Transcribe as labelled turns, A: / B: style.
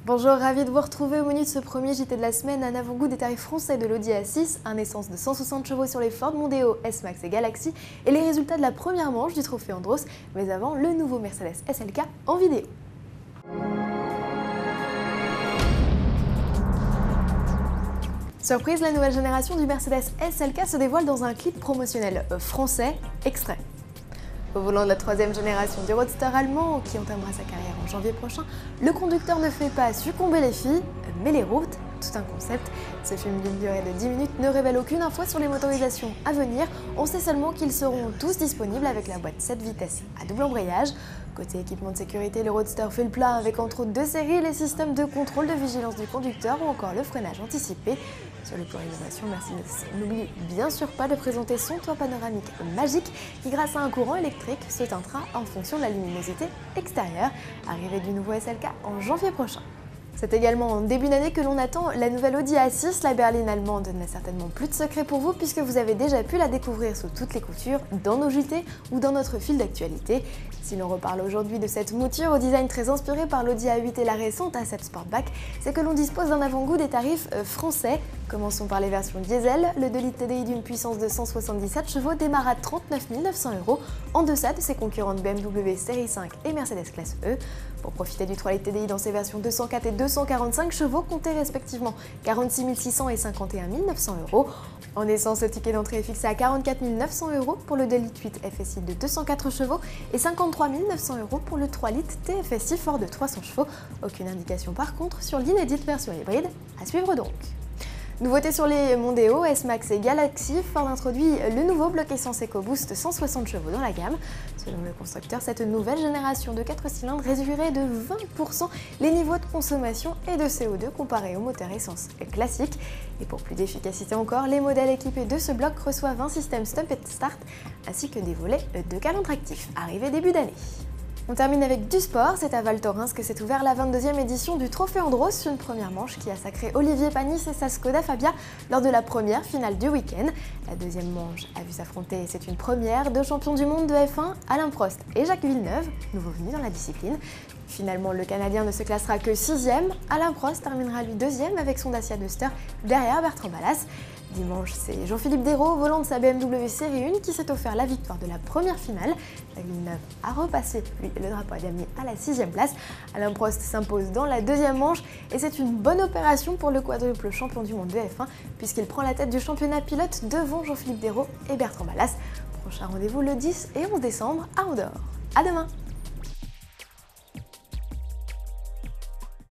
A: Bonjour, ravi de vous retrouver au menu de ce premier JT de la semaine, un avant-goût des tarifs français de l'Audi A6, un essence de 160 chevaux sur les Ford Mondeo, S-Max et Galaxy, et les résultats de la première manche du trophée Andros, mais avant, le nouveau Mercedes SLK en vidéo. Surprise, la nouvelle génération du Mercedes SLK se dévoile dans un clip promotionnel français extrait. Au volant de la troisième génération du roadster allemand, qui entamera sa carrière en janvier prochain, le conducteur ne fait pas succomber les filles, mais les routes, tout un concept. Ce film d'une durée de 10 minutes ne révèle aucune info sur les motorisations à venir. On sait seulement qu'ils seront tous disponibles avec la boîte 7 vitesses à double embrayage. Côté équipement de sécurité, le roadster fait le plein avec entre autres deux séries, les systèmes de contrôle de vigilance du conducteur ou encore le freinage anticipé. Sur le plan innovation, Mercedes n'oublie bien sûr pas de présenter son toit panoramique magique qui, grâce à un courant électrique, se teintera en fonction de la luminosité extérieure. Arrivée du nouveau SLK en janvier prochain. C'est également en début d'année que l'on attend la nouvelle Audi A6. La berline allemande n'a certainement plus de secret pour vous puisque vous avez déjà pu la découvrir sous toutes les coutures dans nos JT ou dans notre fil d'actualité. Si l'on reparle aujourd'hui de cette mouture au design très inspiré par l'Audi A8 et la récente A7 Sportback, c'est que l'on dispose d'un avant-goût des tarifs français. Commençons par les versions diesel. Le 2 litres TDI d'une puissance de 177 chevaux démarre à 39 900 €, en deçà de ses concurrentes BMW Série 5 et Mercedes Classe E. Pour profiter du 3 litres TDI dans ses versions 204 et 245 chevaux, comptez respectivement 46 600 et 51 900 €. En essence, le ticket d'entrée est fixé à 44 900 € pour le 2 litres 8 FSI de 204 chevaux et 53 900 € pour le 3 litres TFSI fort de 300 chevaux. Aucune indication par contre sur l'inédite version hybride, à suivre donc. Nouveauté sur les Mondeo, S-Max et Galaxy, Ford introduit le nouveau bloc essence EcoBoost 160 chevaux dans la gamme. Selon le constructeur, cette nouvelle génération de 4 cylindres réduirait de 20% les niveaux de consommation et de CO2 comparés au moteur essence classique. Et pour plus d'efficacité encore, les modèles équipés de ce bloc reçoivent un système Stop and Start ainsi que des volets de calandre actifs, arrivés début d'année. On termine avec du sport, c'est à Val Thorens que s'est ouvert la 22e édition du Trophée Andros, une première manche qui a sacré Olivier Panis et sa Skoda Fabia lors de la première finale du week-end. La deuxième manche a vu s'affronter, c'est une première, deux champions du monde de F1, Alain Prost et Jacques Villeneuve, nouveau venu dans la discipline. Finalement, le Canadien ne se classera que 6e, Alain Prost terminera lui 2e avec son Dacia Duster derrière Bertrand Ballas. Dimanche, c'est Jean-Philippe Desraux, au volant de sa BMW Série 1, qui s'est offert la victoire de la première finale. Villeneuve a repassé, lui, le drapeau à damier à la 6e place. Alain Prost s'impose dans la deuxième manche et c'est une bonne opération pour le quadruple champion du monde de F1 puisqu'il prend la tête du championnat pilote devant Jean-Philippe Desraux et Bertrand Ballas. Prochain rendez-vous le 10 et 11 décembre à Andorre. À demain!